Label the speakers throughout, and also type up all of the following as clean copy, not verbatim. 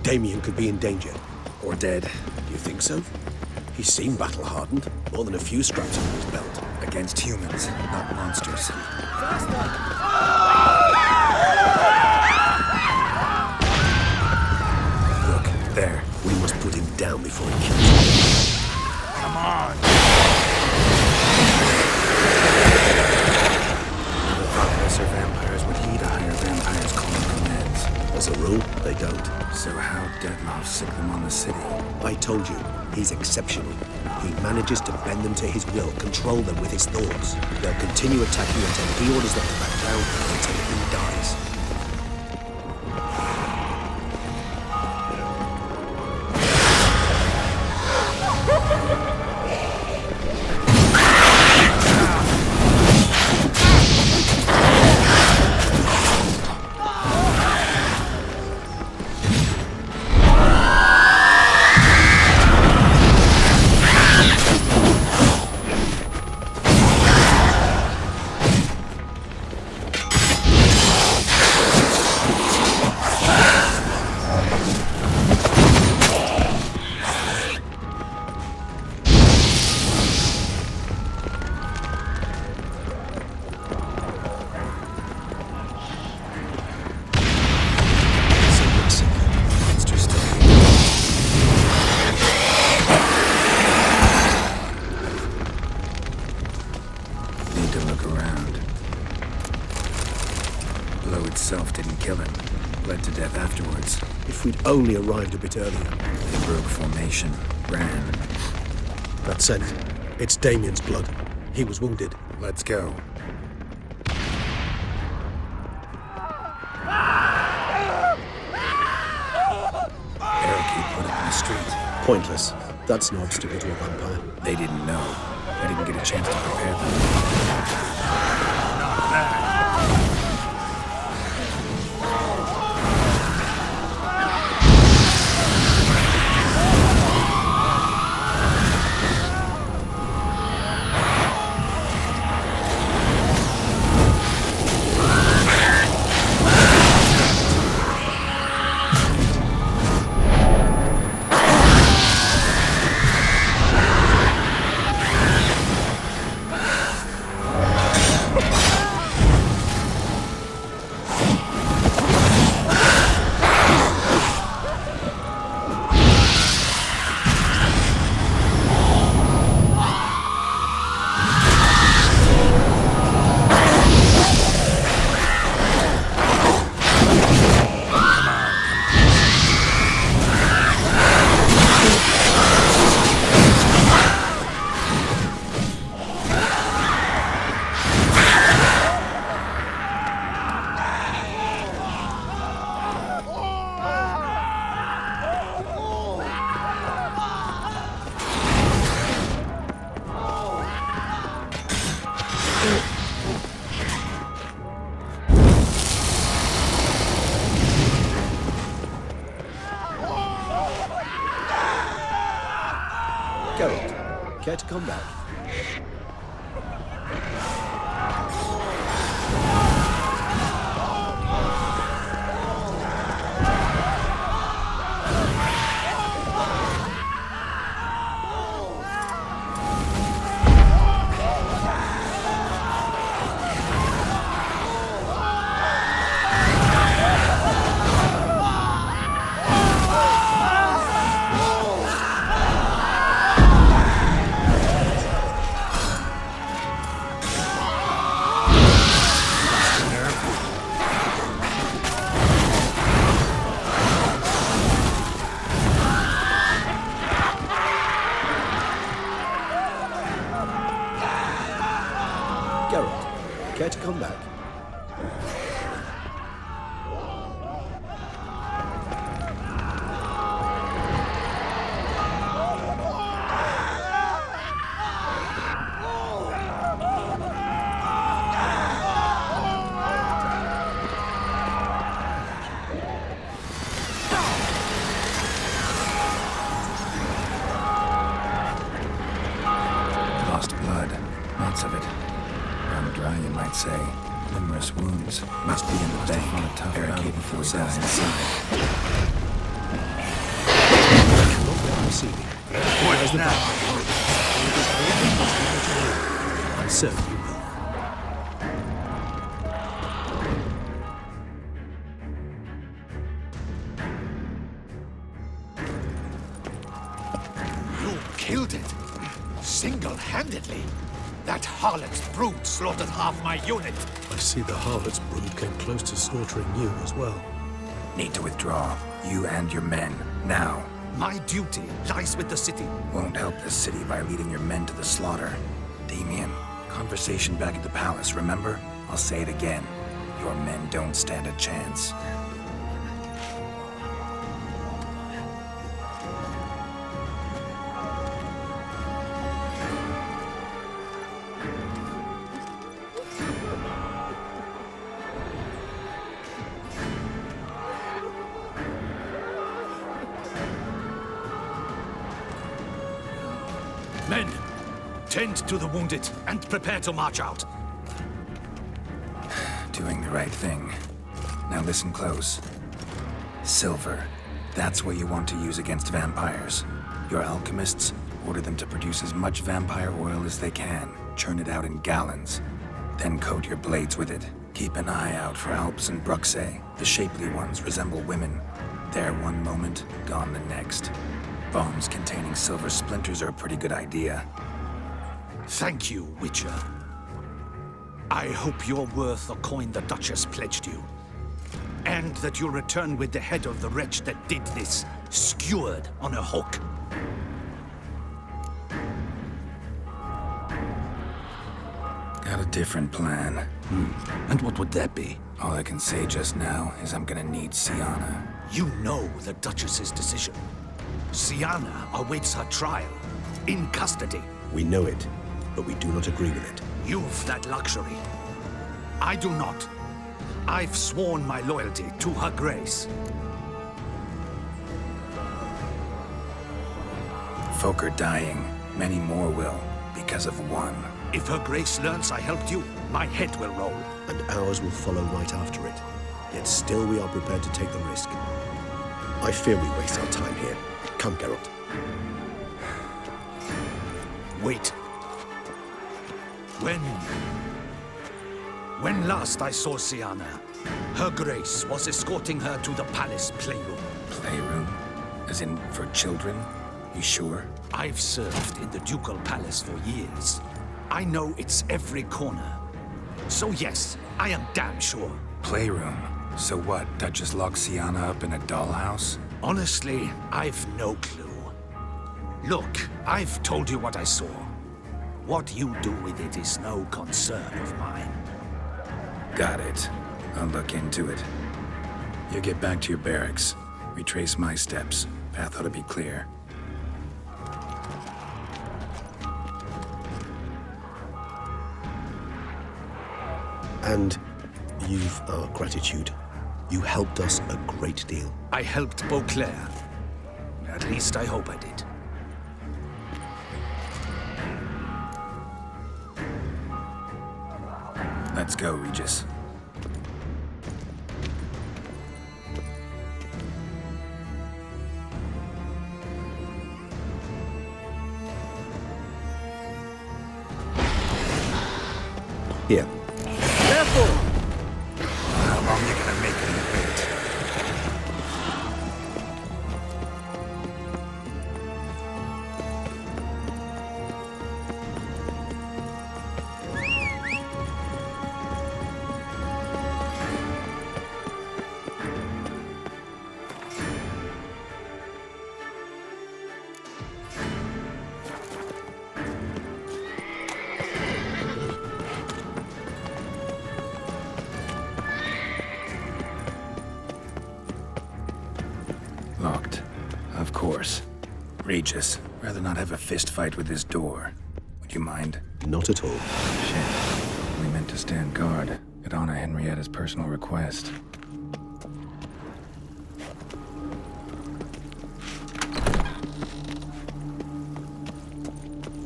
Speaker 1: Damien could be in danger.
Speaker 2: Or dead.
Speaker 1: You think so? He's seemed battle-hardened. More than a few scraps under his belt.
Speaker 2: Against humans, not monsters. Look, there.
Speaker 1: We must put him down before he kills us.
Speaker 2: Come on! The thought lesser vampires would heed a higher vampire's calling commands.
Speaker 1: As a rule, they don't.
Speaker 2: So how Deadloff sick them on the city?
Speaker 1: I told you, he's exceptional. He manages to bend them to his will, control them with his thoughts. They'll continue attacking until he orders them to back down, until he dies. We'd only arrived a bit earlier.
Speaker 2: They broke formation, ran.
Speaker 1: That's it. It's Damien's blood. He was wounded.
Speaker 2: Let's go. Parakeet put up in the street.
Speaker 1: Pointless. That's no obstacle to a vampire.
Speaker 2: They didn't know. I didn't get a chance to prepare them. Not bad.
Speaker 1: Care to come back? Care to come back?
Speaker 2: Lost blood. Lots of it. Run dry, you might say. Numerous wounds. Must be in the bank. On a tough barricade before we got inside.
Speaker 1: see me. There's the back. I'm certain you will.
Speaker 3: You killed it. Single-handedly. That harlot's brood slaughtered half my unit.
Speaker 1: I see the harlot's brood came close to slaughtering you as well.
Speaker 2: Need to withdraw. You and your men. Now.
Speaker 3: My duty lies with the city.
Speaker 2: Won't help the city by leading your men to the slaughter. Damien, conversation back at the palace, remember? I'll say it again. Your men don't stand a chance.
Speaker 3: Men, tend to the wounded and prepare to march out.
Speaker 2: Doing the right thing. Now listen close. Silver. That's what you want to use against vampires. Your alchemists, order them to produce as much vampire oil as they can. Churn it out in gallons. Then coat your blades with it. Keep an eye out for Alps and Bruxae. The shapely ones resemble women. There one moment, gone the next. Bombs containing silver splinters are a pretty good idea.
Speaker 3: Thank you, Witcher. I hope you're worth the coin the Duchess pledged you. And that you'll return with the head of the wretch that did this, skewered on a hook.
Speaker 2: Got a different plan.
Speaker 3: And what would that be?
Speaker 2: All I can say just now is I'm gonna need Sienna.
Speaker 3: You know the Duchess's decision. Sienna awaits her trial, in custody.
Speaker 1: We know it, but we do not agree with it.
Speaker 3: You've that luxury. I do not. I've sworn my loyalty to her grace.
Speaker 2: Folk are dying. Many more will, because of one.
Speaker 3: If her grace learns I helped you, my head will roll.
Speaker 1: And ours will follow right after it. Yet still we are prepared to take the risk. I fear we waste our time here. Come, Geralt.
Speaker 3: Wait. When last I saw Sienna, her grace was escorting her to the palace playroom.
Speaker 2: Playroom? As in, for children? You sure?
Speaker 3: I've served in the ducal palace for years. I know its every corner. So yes, I am damn sure.
Speaker 2: Playroom? So what, Duchess locked Sienna up in a dollhouse?
Speaker 3: Honestly, I've no clue. Look, I've told you what I saw. What you do with it is no concern of mine.
Speaker 2: Got it. I'll look into it. You get back to your barracks. Retrace my steps. Path ought to be clear.
Speaker 1: And you've our gratitude. You helped us a great deal.
Speaker 3: I helped Beauclair. At least I hope I did.
Speaker 2: Let's go, Regis.
Speaker 1: Here.
Speaker 3: Careful!
Speaker 2: How long are you gonna make me wait? Locked. Of course. Regis, rather not have a fist fight with this door. Would you mind?
Speaker 1: Not at all.
Speaker 2: Shit. We meant to stand guard at honor Henrietta's personal request.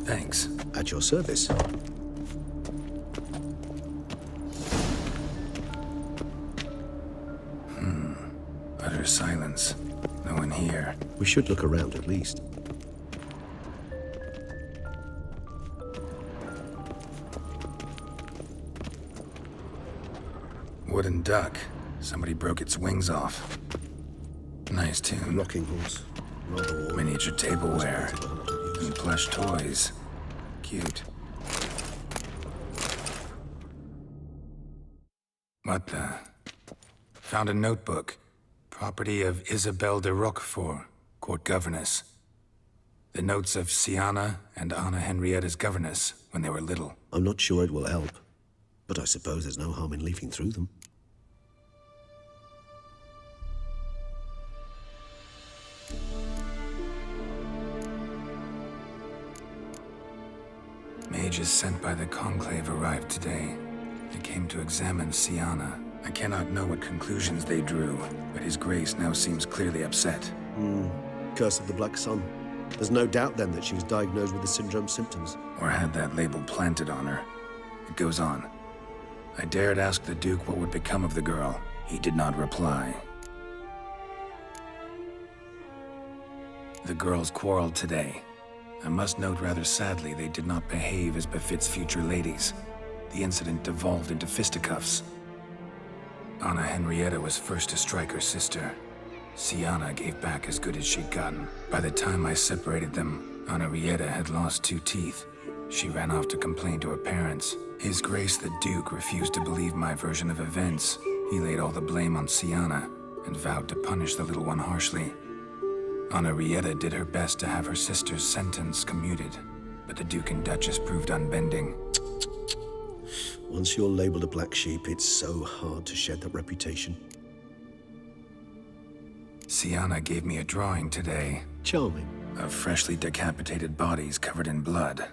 Speaker 2: Thanks.
Speaker 1: At your service.
Speaker 2: Utter silence. No one here.
Speaker 1: We should look around at least.
Speaker 2: wooden duck. Somebody broke its wings off. Nice tune.
Speaker 1: Rocking horse. Rather warm.
Speaker 2: Miniature tableware.
Speaker 1: Responsible for a lot of use.
Speaker 2: And plush toys. Cute. What the? Found a notebook. Property of Isabelle de Roquefort, court governess. The notes of Siana and Anna Henrietta's governess when they were little.
Speaker 1: I'm not sure it will help, but I suppose there's no harm in leafing through them.
Speaker 2: Mages sent by the Conclave arrived today. They came to examine Siana. I cannot know what conclusions they drew, but His Grace now seems clearly upset.
Speaker 1: Curse of the Black Sun. There's no doubt then that she was diagnosed with the syndrome symptoms.
Speaker 2: Or had that label planted on her. It goes on. I dared ask the Duke what would become of the girl. He did not reply. The girls quarreled today. I must note rather sadly they did not behave as befits future ladies. The incident devolved into fisticuffs. Anna Henrietta was first to strike her sister. Siana gave back as good as she'd gotten. By the time I separated them, Anna Henrietta had lost 2 teeth. She ran off to complain to her parents. His Grace the Duke refused to believe my version of events. He laid all the blame on Siana and vowed to punish the little one harshly. Anna Henrietta did her best to have her sister's sentence commuted, but the Duke and Duchess proved unbending.
Speaker 1: Once you're labeled a black sheep, it's so hard to shed that reputation.
Speaker 2: Siana gave me a drawing today
Speaker 1: Charming.
Speaker 2: of freshly decapitated bodies covered in blood.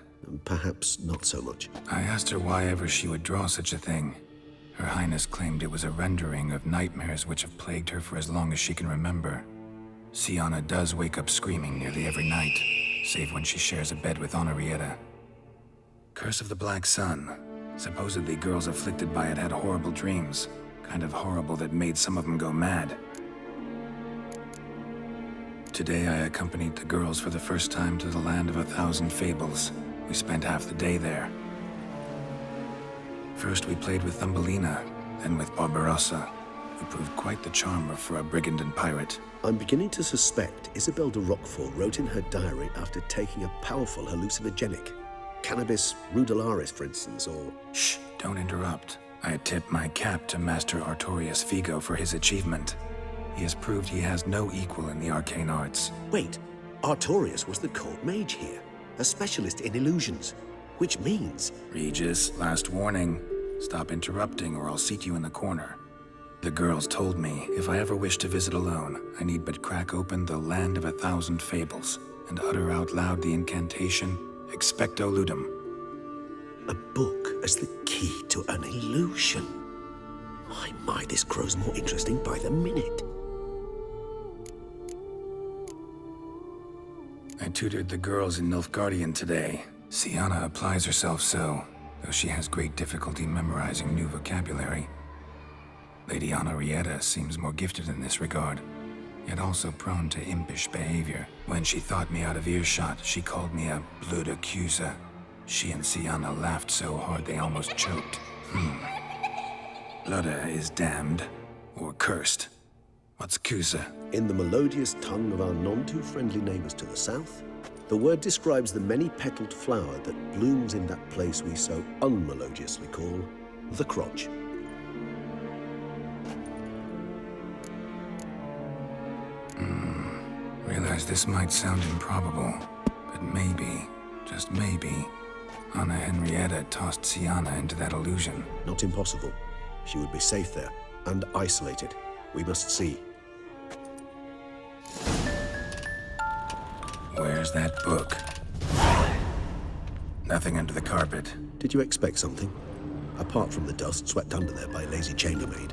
Speaker 1: Perhaps not so much.
Speaker 2: I asked her why ever she would draw such a thing. Her Highness claimed it was a rendering of nightmares which have plagued her for as long as she can remember. Siana does wake up screaming nearly every night, save when she shares a bed with Anna Henrietta. Curse of the Black Sun. Supposedly girls afflicted by it had horrible dreams. Kind of horrible that made some of them go mad. Today I accompanied the girls for the first time to the land of 1,000 fables. We spent half the day there. First we played with Thumbelina, then with Barbarossa, who proved quite the charmer for a brigand and pirate.
Speaker 1: I'm beginning to suspect Isabelle de Roquefort wrote in her diary after taking a powerful hallucinogenic. Cannabis rudularis, for instance, or...
Speaker 2: Shh, don't interrupt. I tip my cap to Master Artorius Figo for his achievement. He has proved he has no equal in the arcane arts.
Speaker 1: Wait, Artorius was the court mage here, a specialist in illusions, which means...
Speaker 2: Regis, last warning. Stop interrupting or I'll seat you in the corner. The girls told me if I ever wish to visit alone, I need but crack open the Land of 1,000 Fables and utter out loud the incantation, Expecto Ludum.
Speaker 1: A book as the key to an illusion. My, this grows more interesting by the minute.
Speaker 2: I tutored the girls in Nilfgaardian today. Siana applies herself so, though she has great difficulty memorizing new vocabulary. Lady Anna Henrietta seems more gifted in this regard, yet also prone to impish behavior. When she thought me out of earshot, she called me a blood accuser. She and Siana laughed so hard they almost choked. Blood is damned, or cursed. What's accuser?
Speaker 1: In the melodious tongue of our none-too-friendly neighbors to the south, the word describes the many-petaled flower that blooms in that place we so unmelodiously call the crotch.
Speaker 2: Realize this might sound improbable, but maybe, just maybe, Anna Henrietta tossed Siana into that illusion.
Speaker 1: Not impossible. She would be safe there, and isolated. We must see.
Speaker 2: Where's that book? Nothing under the carpet.
Speaker 1: Did you expect something? Apart from the dust swept under there by a lazy chambermaid.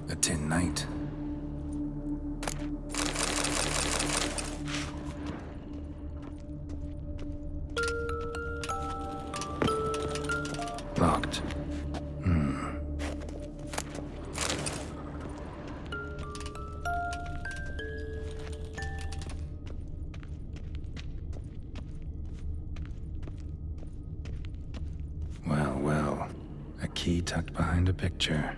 Speaker 2: A tin knight. Locked. Well. tucked behind a picture.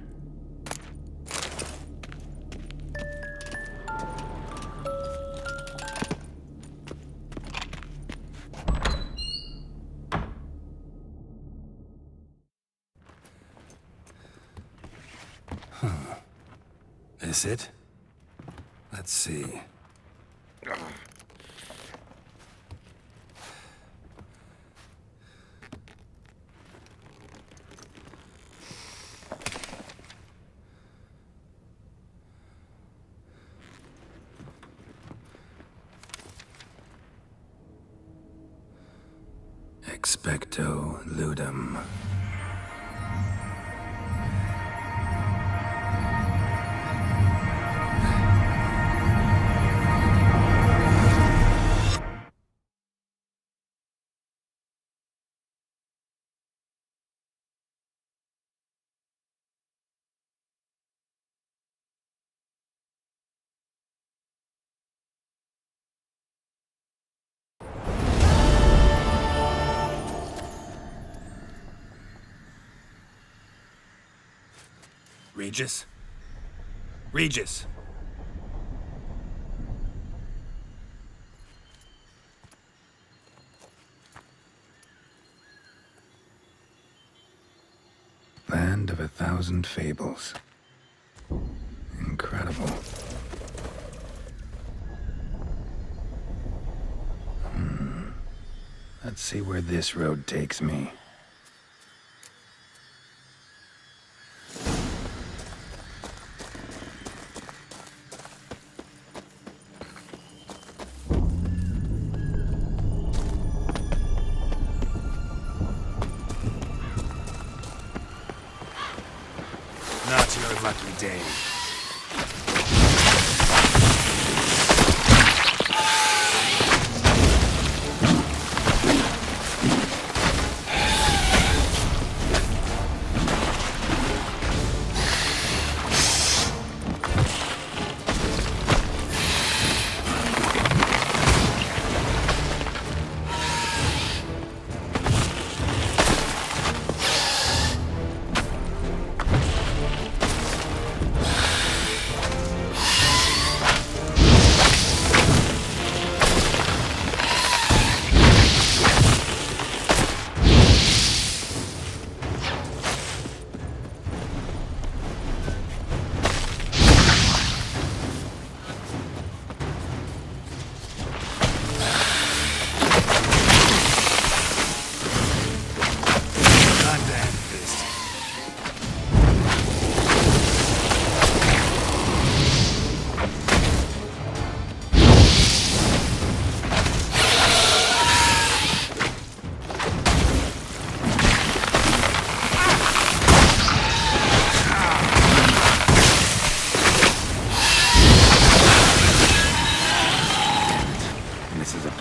Speaker 2: This it? Let's see. Expecto ludum. Regis? Regis! Land of 1,000 fables. Incredible. Let's see where this road takes me. Not your lucky day.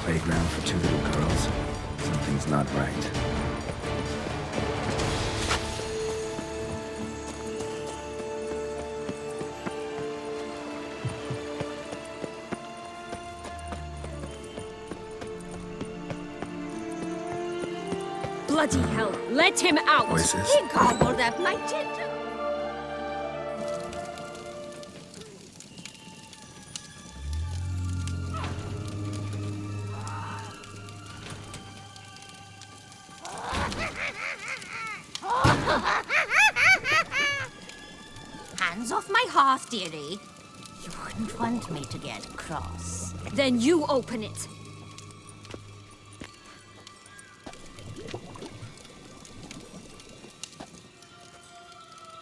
Speaker 2: Playground for two little girls. Something's not right.
Speaker 4: Bloody hell, let him out!
Speaker 2: Voices?
Speaker 4: He gobbled up my ginger.
Speaker 5: Hands off my hearth, dearie. You wouldn't want me to get cross.
Speaker 4: Then you open it.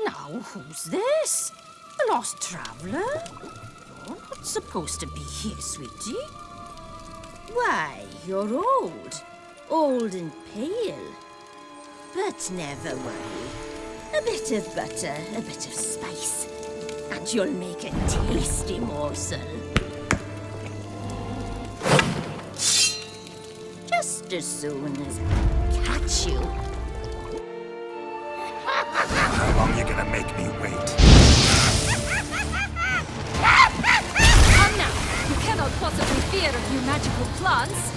Speaker 5: Now, who's this? A lost traveler? You're not supposed to be here, sweetie. Why, you're old. Old and pale. But never worry. A bit of butter, a bit of spice, and you'll make a tasty morsel. Just as soon as I catch you.
Speaker 2: How long you gonna make me wait?
Speaker 4: Come now! You cannot possibly fear a few magical plants.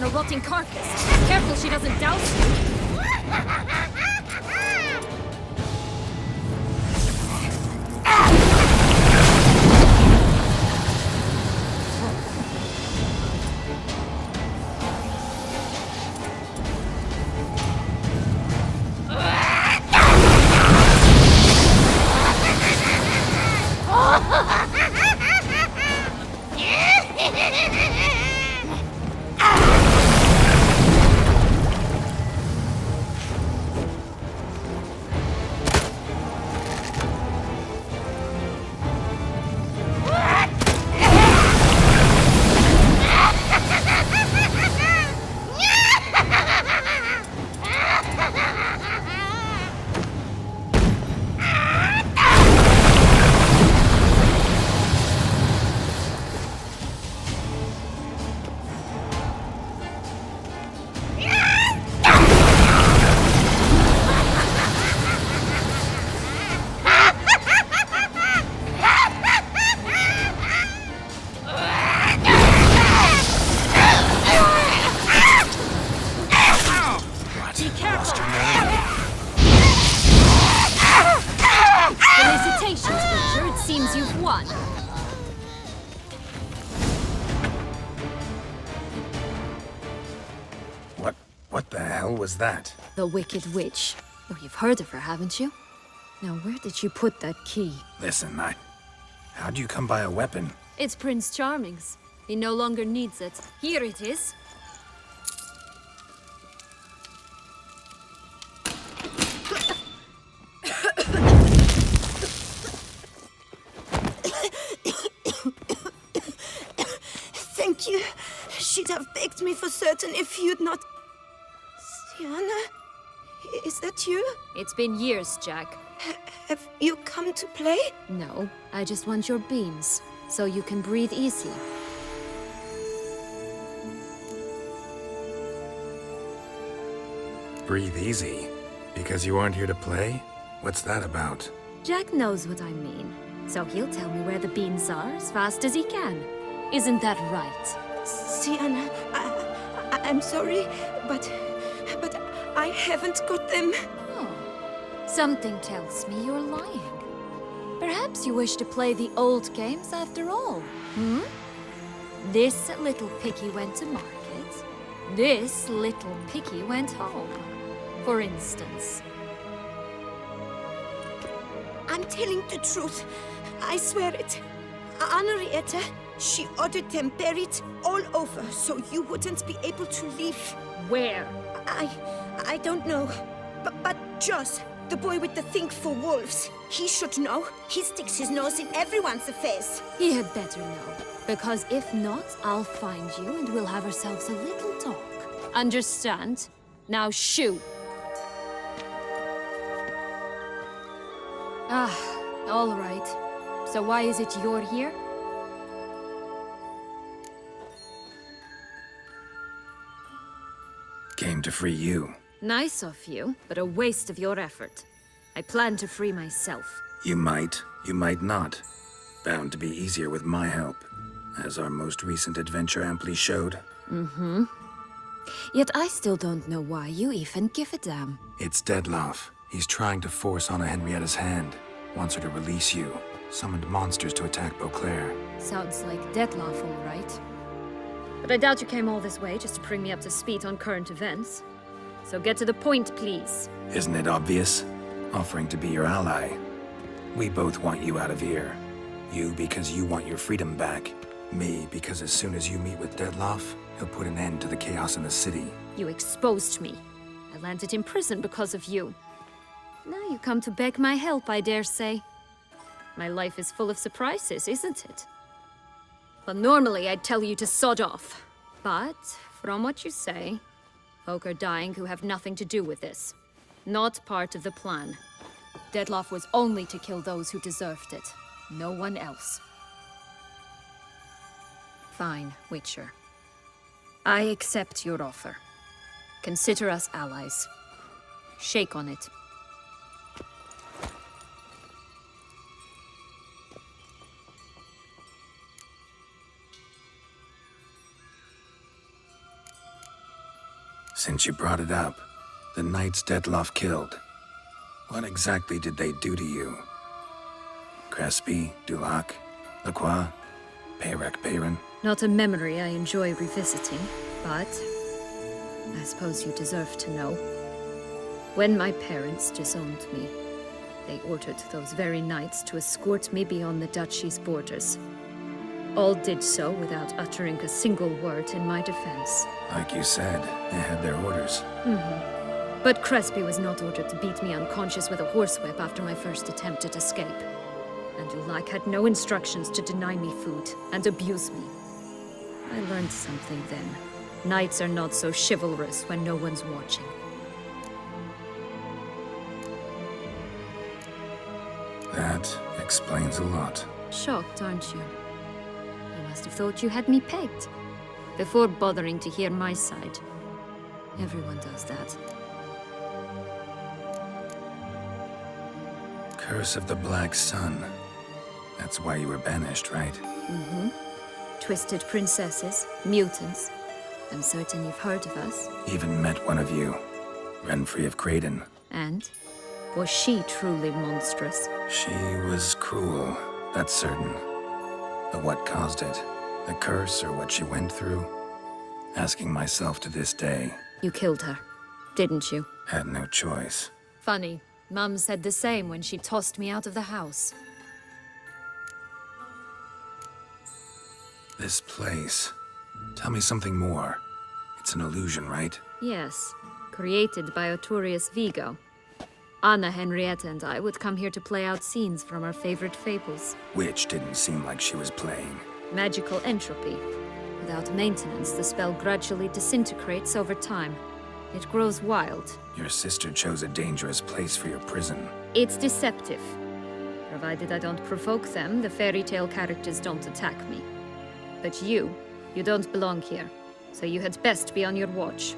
Speaker 4: on a rotting carcass. Careful she doesn't douse you. Felicitations, Witcher. It seems you've won.
Speaker 2: What the hell was that?
Speaker 4: The Wicked Witch. Oh, you've heard of her, haven't you? Now, where did you put that key?
Speaker 2: Listen, how'd you come by a weapon?
Speaker 4: It's Prince Charming's. He no longer needs it. Here it is.
Speaker 5: Thank you. She'd have begged me for certain if you'd not... Sienna? Is that you?
Speaker 4: It's been years, Jack.
Speaker 5: Have you come to play?
Speaker 4: No, I just want your beams, so you can breathe easy.
Speaker 2: Breathe easy? Because you aren't here to play? What's that about?
Speaker 4: Jack knows what I mean, so he'll tell me where the beans are as fast as he can. Isn't that right?
Speaker 5: Sienna, I'm sorry, but I haven't got them.
Speaker 4: Oh, something tells me you're lying. Perhaps you wish to play the old games after all, hmm? This little piggy went to market. This little piggy went home, for instance.
Speaker 5: I'm telling the truth. I swear it. Henrietta, she ordered them buried all over so you wouldn't be able to leave.
Speaker 4: Where?
Speaker 5: I don't know. But Joss, the boy with the thing for wolves, he should know. He sticks his nose in everyone's affairs.
Speaker 4: He had better know. Because if not, I'll find you and we'll have ourselves a little talk. Understand? Now shoo! Ah, all right. So why is it you're here?
Speaker 2: Came to free you.
Speaker 4: Nice of you, but a waste of your effort. I plan to free myself.
Speaker 2: You might not. Bound to be easier with my help, as our most recent adventure amply showed.
Speaker 4: Mm-hmm. Yet I still don't know why you even give a damn.
Speaker 2: It's Dettlaff. He's trying to force Anna Henrietta's hand. Wants her to release you. Summoned monsters to attack Beauclair.
Speaker 4: Sounds like Dettlaff, all right. But I doubt you came all this way just to bring me up to speed on current events. So get to the point, please.
Speaker 2: Isn't it obvious? Offering to be your ally. We both want you out of here. You because you want your freedom back. Me because as soon as you meet with Dettlaff, he'll put an end to the chaos in the city.
Speaker 4: You exposed me. I landed in prison because of you. Now you come to beg my help, I dare say. My life is full of surprises, isn't it? Well, normally I'd tell you to sod off. But, from what you say, folk are dying who have nothing to do with this. Not part of the plan. Dettlaff was only to kill those who deserved it. No one else. Fine, Witcher. I accept your offer. Consider us allies. Shake on it.
Speaker 2: Since you brought it up, the knights Detloff killed. What exactly did they do to you? Crespi, Dulac, Lacroix, Peyrac Peyran?
Speaker 4: Not a memory I enjoy revisiting, but I suppose you deserve to know. When my parents disowned me, they ordered those very knights to escort me beyond the duchy's borders. All did so without uttering a single word in my defense.
Speaker 2: Like you said, they had their orders.
Speaker 4: But Crespi was not ordered to beat me unconscious with a horsewhip after my first attempt at escape. And Dulac had no instructions to deny me food and abuse me. I learned something then. Knights are not so chivalrous when no one's watching.
Speaker 2: That explains a lot.
Speaker 4: Shocked, aren't you? You must have thought you had me pegged. Before bothering to hear my side. Everyone does that.
Speaker 2: Curse of the Black Sun. That's why you were banished, right?
Speaker 4: Twisted princesses, mutants. I'm certain you've heard of us.
Speaker 2: Even met one of you. Renfrey of Creighton.
Speaker 4: And? Was she truly monstrous?
Speaker 2: She was cruel, that's certain. But what caused it? The curse or what she went through? Asking myself to this day.
Speaker 4: You killed her, didn't you?
Speaker 2: Had no choice.
Speaker 4: Funny. Mum said the same when she tossed me out of the house.
Speaker 2: This place. Tell me something more. It's an illusion, right?
Speaker 4: Yes, created by Arturius Vigo. Anna, Henrietta, and I would come here to play out scenes from our favorite fables.
Speaker 2: Which didn't seem like she was playing.
Speaker 4: Magical entropy. Without maintenance, the spell gradually disintegrates over time. It grows wild.
Speaker 2: Your sister chose a dangerous place for your prison.
Speaker 4: It's deceptive. Provided I don't provoke them, the fairy tale characters don't attack me. But you don't belong here. So you had best be on your watch.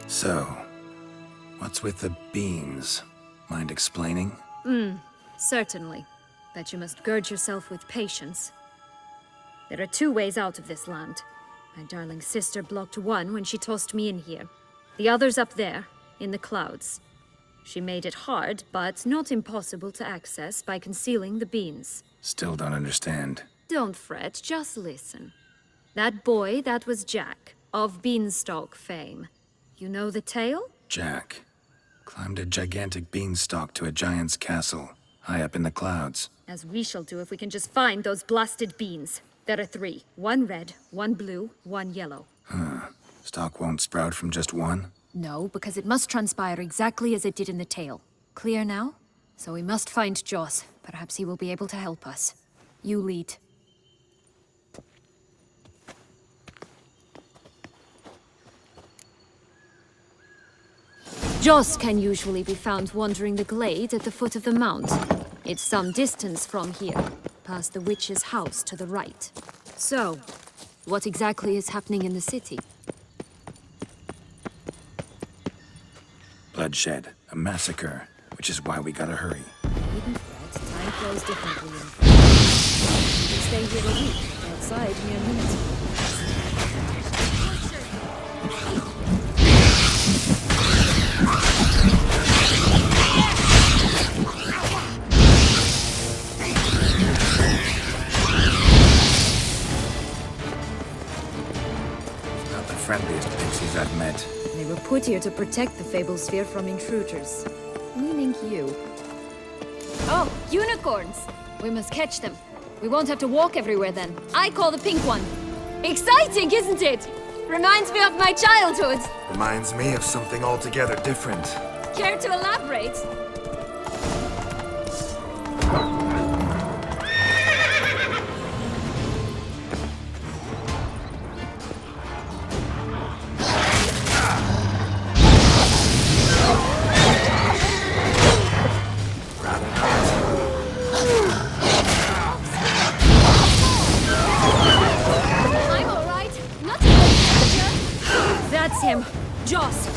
Speaker 2: So, what's with the beans? Mind explaining?
Speaker 4: Certainly. But you must gird yourself with patience. There are two ways out of this land. My darling sister blocked one when she tossed me in here. The other's up there, in the clouds. She made it hard, but not impossible to access by concealing the beans.
Speaker 2: Still don't understand.
Speaker 4: Don't fret, just listen. That boy, that was Jack, of Beanstalk fame. You know the tale?
Speaker 2: Jack climbed a gigantic beanstalk to a giant's castle, high up in the clouds.
Speaker 4: As we shall do if we can just find those blasted beans. There are 3. 1 red, 1 blue, 1 yellow.
Speaker 2: Stalk won't sprout from just one?
Speaker 4: No, because it must transpire exactly as it did in the tale. Clear now? So we must find Joss. Perhaps he will be able to help us. You lead. Joss can usually be found wandering the glade at the foot of the mount. It's some distance from here, past the witch's house to the right. So, what exactly is happening in the city?
Speaker 2: Bloodshed, a massacre, which is why we gotta hurry.
Speaker 4: Needn't fret, time flows differently in France. You can stay here a week, outside mere minutes.
Speaker 2: Not the friendliest pixies I've met.
Speaker 4: They were put here to protect the Fable Sphere from intruders. Meaning you. Oh, unicorns! We must catch them. We won't have to walk everywhere then. I call the pink one. Exciting, isn't it? Reminds me of my childhood.
Speaker 2: Reminds me of something altogether different.
Speaker 4: Care to elaborate? I'm all right. Not too bad. That's him. Joss.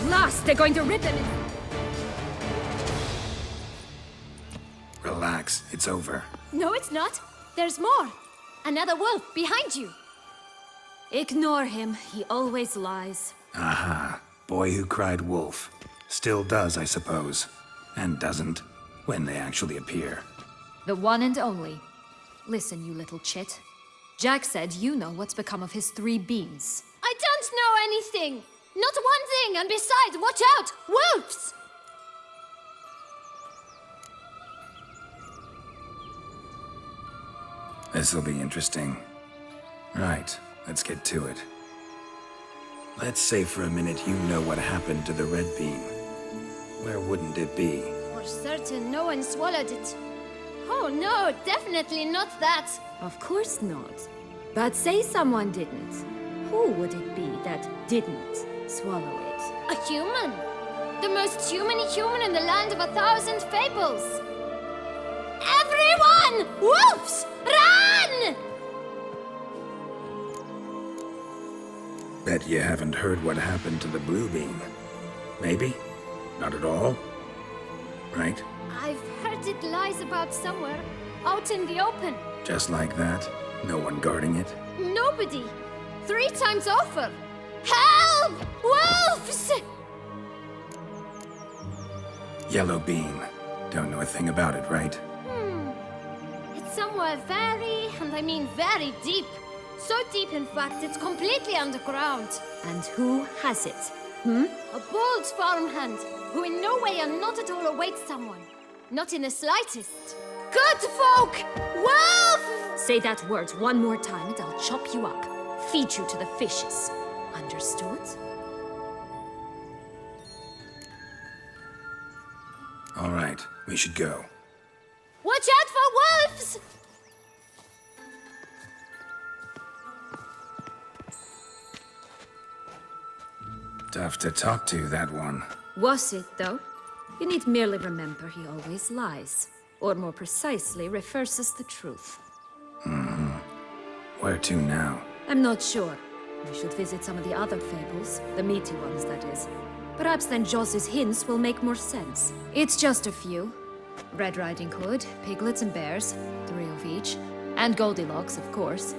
Speaker 4: Blast, they're going to rip him.
Speaker 2: Relax, it's over.
Speaker 4: No, it's not. There's more. Another wolf behind you. Ignore him. He always lies.
Speaker 2: Aha. Boy who cried wolf. Still does, I suppose. And doesn't, when they actually appear.
Speaker 4: The one and only. Listen, you little chit. Jack said you know what's become of his 3 beans. I don't know anything! Not one thing, and besides, watch out! Wolves!
Speaker 2: This'll be interesting. Right, let's get to it. Let's say for a minute you know what happened to the red bean. Where wouldn't it be?
Speaker 4: For certain, no one swallowed it. Oh no, definitely not that. Of course not. But say someone didn't. Who would it be that didn't swallow it? A human! The most humany human in the land of 1,000 fables! Everyone! Wolves! Run!
Speaker 2: Bet you haven't heard what happened to the blue bean. Maybe? Not at all? Right?
Speaker 4: I've heard it lies about somewhere, out in the open.
Speaker 2: Just like that? No one guarding it?
Speaker 4: Nobody! 3 times over! Help! Wolves!
Speaker 2: Yellow bean. Don't know a thing about it, right?
Speaker 4: It's somewhere very, and I mean very deep. So deep, in fact, it's completely underground. And who has it? A bold farmhand, who in no way and not at all awaits someone. Not in the slightest. Good folk! Wolf! Say that word one more time and I'll chop you up. Feed you to the fishes. Understood?
Speaker 2: All right, we should go.
Speaker 4: Watch out for wolves!
Speaker 2: Tough to talk to, that one.
Speaker 4: Was it, though? You need merely remember he always lies. Or more precisely, reverses the truth.
Speaker 2: Where to now?
Speaker 4: I'm not sure. We should visit some of the other fables. The meaty ones, that is. Perhaps then Joss's hints will make more sense. It's just a few. Red Riding Hood, piglets and bears, 3 of each. And Goldilocks, of course.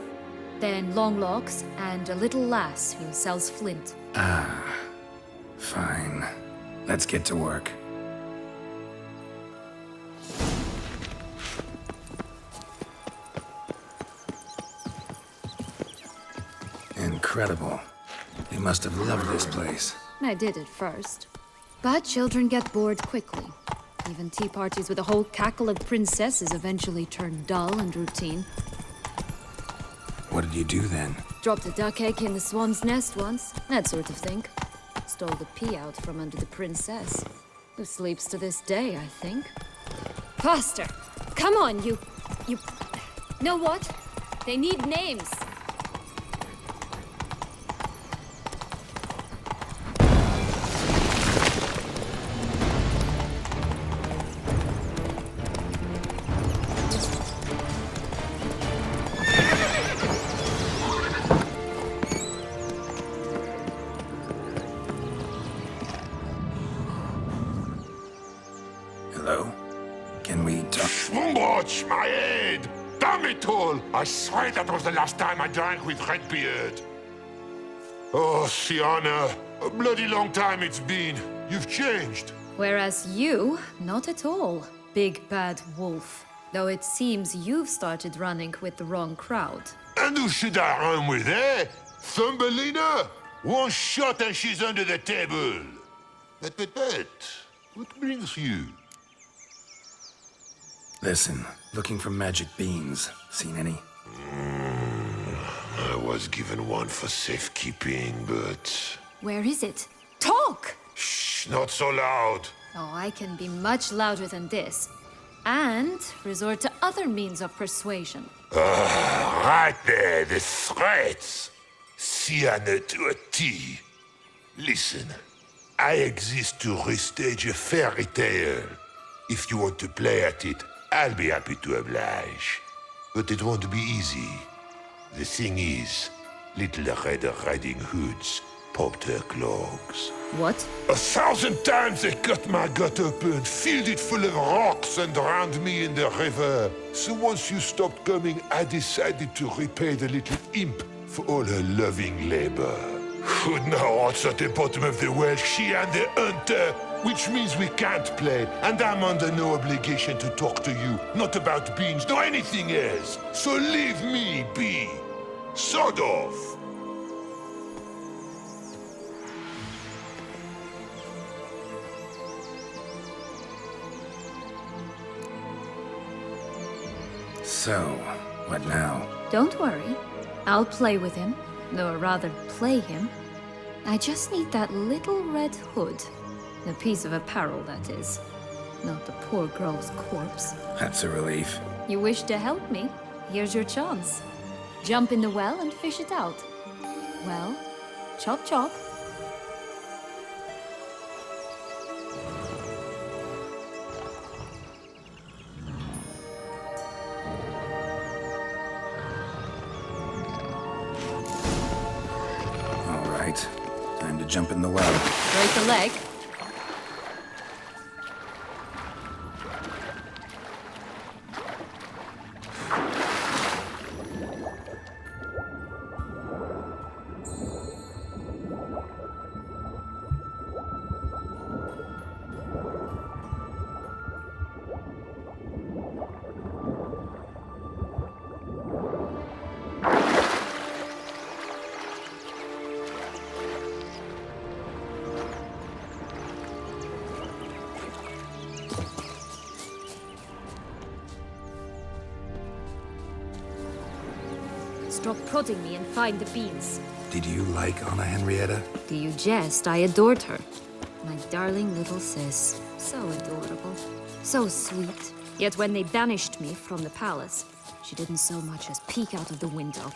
Speaker 4: Then Longlocks, and a little lass who sells flint.
Speaker 2: Fine. Let's get to work. Incredible. You must have loved this place.
Speaker 4: I did at first. But children get bored quickly. Even tea parties with a whole cackle of princesses eventually turn dull and routine.
Speaker 2: What did you do then?
Speaker 4: Dropped a duck egg in the swan's nest once, that sort of thing. Stole the pea out from under the princess, who sleeps to this day, I think. Faster! Come on, you... Know what? They need names.
Speaker 2: Hello? Can we talk?
Speaker 6: Watch my head! Damn it all! I swear that was the last time I drank with Redbeard. Oh, Sienna, a bloody long time it's been. You've changed.
Speaker 4: Whereas you, not at all, big bad wolf. Though it seems you've started running with the wrong crowd.
Speaker 6: And who should I run with, eh? Thumbelina? One shot and she's under the table. But, what brings you?
Speaker 2: Listen, looking for magic beans. Seen any?
Speaker 6: I was given one for safekeeping, but...
Speaker 4: Where is it? Talk!
Speaker 6: Shh, not so loud.
Speaker 4: Oh, I can be much louder than this. And resort to other means of persuasion.
Speaker 6: Right there, the threats. Sienna to a T. Listen, I exist to restage a fairy tale. If you want to play at it, I'll be happy to oblige. But it won't be easy. The thing is, little Red Riding Hoods popped her clogs.
Speaker 4: What?
Speaker 6: 1,000 times they cut my gut open, filled it full of rocks and drowned me in the river. So once you stopped coming, I decided to repay the little imp for all her loving labor. Food now hearts at the bottom of the well, she and the hunter, which means we can't play, and I'm under no obligation to talk to you, not about beans, nor anything else. So leave me be. Sod off.
Speaker 2: So, what now?
Speaker 4: Don't worry. I'll play with him. Or rather, play him. I just need that little red hood. A piece of apparel, that is. Not the poor girl's corpse.
Speaker 2: That's a relief.
Speaker 4: You wish to help me? Here's your chance. Jump in the well and fish it out. Well, chop chop.
Speaker 2: All right. Time to jump in the well.
Speaker 4: Break a leg. Stop prodding me and find the beans.
Speaker 2: Did you like Anna Henrietta?
Speaker 4: Do you jest? I adored her. My darling little sis. So adorable. So sweet. Yet when they banished me from the palace, she didn't so much as peek out of the window.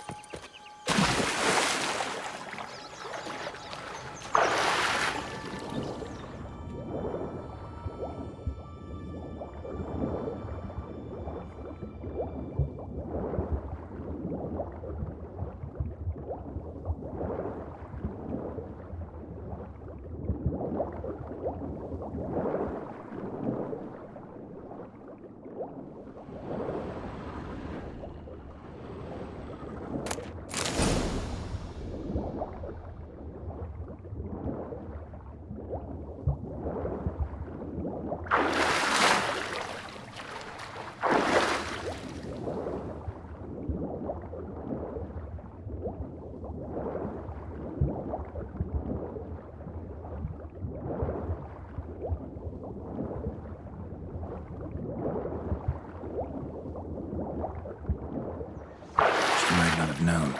Speaker 2: known.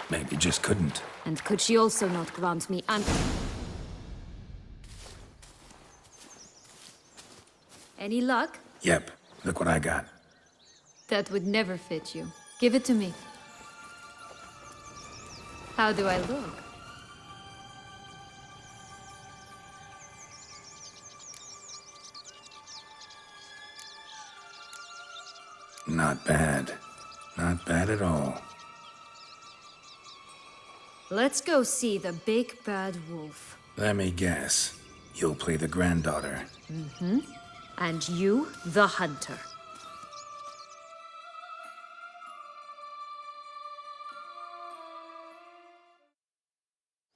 Speaker 2: Maybe just couldn't.
Speaker 4: And could she also not grant me Any luck?
Speaker 2: Yep. Look what I got.
Speaker 4: That would never fit you. Give it to me. How do I look?
Speaker 2: Not bad. Not bad at all.
Speaker 4: Let's go see the big bad wolf.
Speaker 2: Let me guess. You'll play the granddaughter.
Speaker 4: Mm-hmm. And you, the hunter.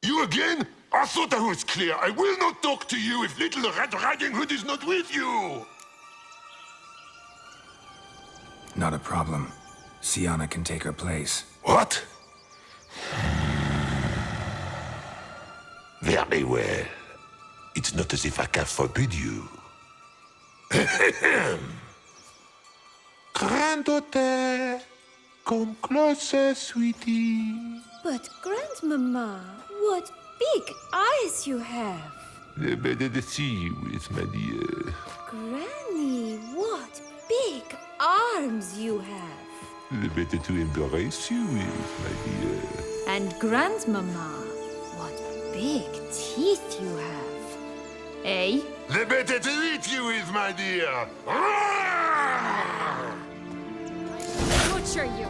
Speaker 6: You again? I thought I was clear. I will not talk to you if little Red Riding Hood is not with you.
Speaker 2: Not a problem. Sienna can take her place.
Speaker 6: What? Very well. It's not as if I can forbid you. Granddaughter, come closer, sweetie.
Speaker 5: But, Grandmama, what big eyes you have.
Speaker 6: The better to see you with, my dear.
Speaker 5: Granny, what big arms you have.
Speaker 6: The better to embrace you with, my dear.
Speaker 4: And Grandmama, what big teeth you have. Eh?
Speaker 6: The better to eat you with, my dear.
Speaker 4: Butcher you.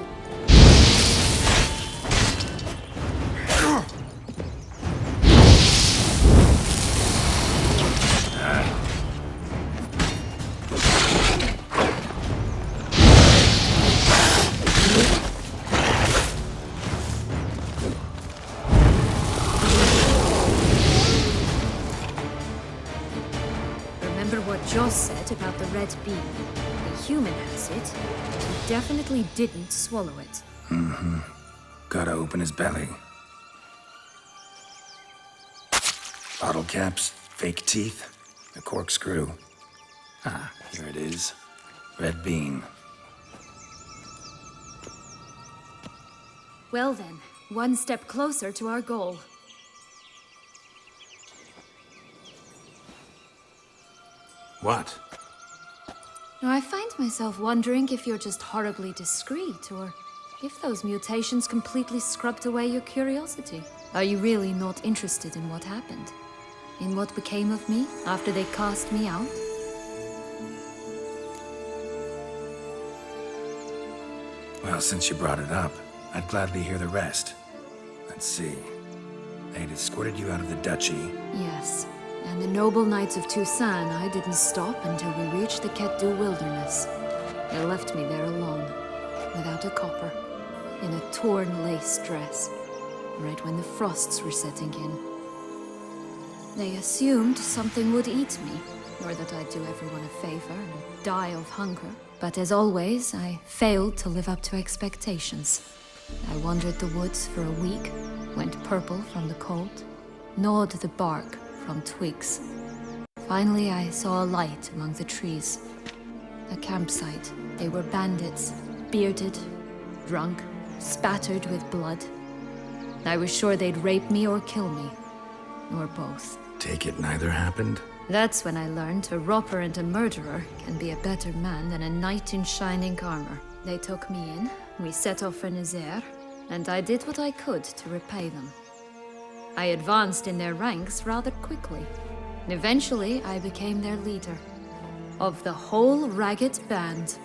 Speaker 4: Joss said about the red bean. A human has it. He definitely didn't swallow it.
Speaker 2: Gotta open his belly. Bottle caps, fake teeth, a corkscrew. Ah, here it is. Red bean.
Speaker 4: Well then, one step closer to our goal.
Speaker 3: What?
Speaker 4: I find myself wondering if you're just horribly discreet, or if those mutations completely scrubbed away your curiosity. Are you really not interested in what happened? In what became of me after they cast me out?
Speaker 2: Well, since you brought it up, I'd gladly hear the rest. Let's see. They'd escorted you out of the duchy.
Speaker 4: Yes. And the noble knights of Toussaint, I didn't stop until we reached the Ketdu wilderness. They left me there alone, without a copper, in a torn lace dress, right when the frosts were setting in. They assumed something would eat me, or that I'd do everyone a favor and die of hunger. But as always, I failed to live up to expectations. I wandered the woods for a week, went purple from the cold, gnawed the bark from twigs. Finally, I saw a light among the trees. A campsite. They were bandits, bearded, drunk, spattered with blood. I was sure they'd rape me or kill me, or both.
Speaker 2: Take it neither happened?
Speaker 4: That's when I learned a robber and a murderer can be a better man than a knight in shining armor. They took me in, we set off for Nazaire, and I did what I could to repay them. I advanced in their ranks rather quickly. Eventually, I became their leader. Of the whole ragged band.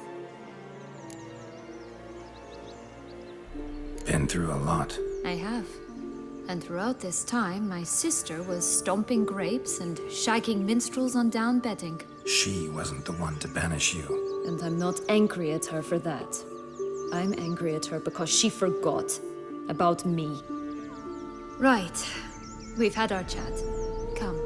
Speaker 2: Been through a lot.
Speaker 4: I have. And throughout this time, my sister was stomping grapes and shagging minstrels on down bedding.
Speaker 2: She wasn't the one to banish you.
Speaker 4: And I'm not angry at her for that. I'm angry at her because she forgot about me. Right. We've had our chat. Come.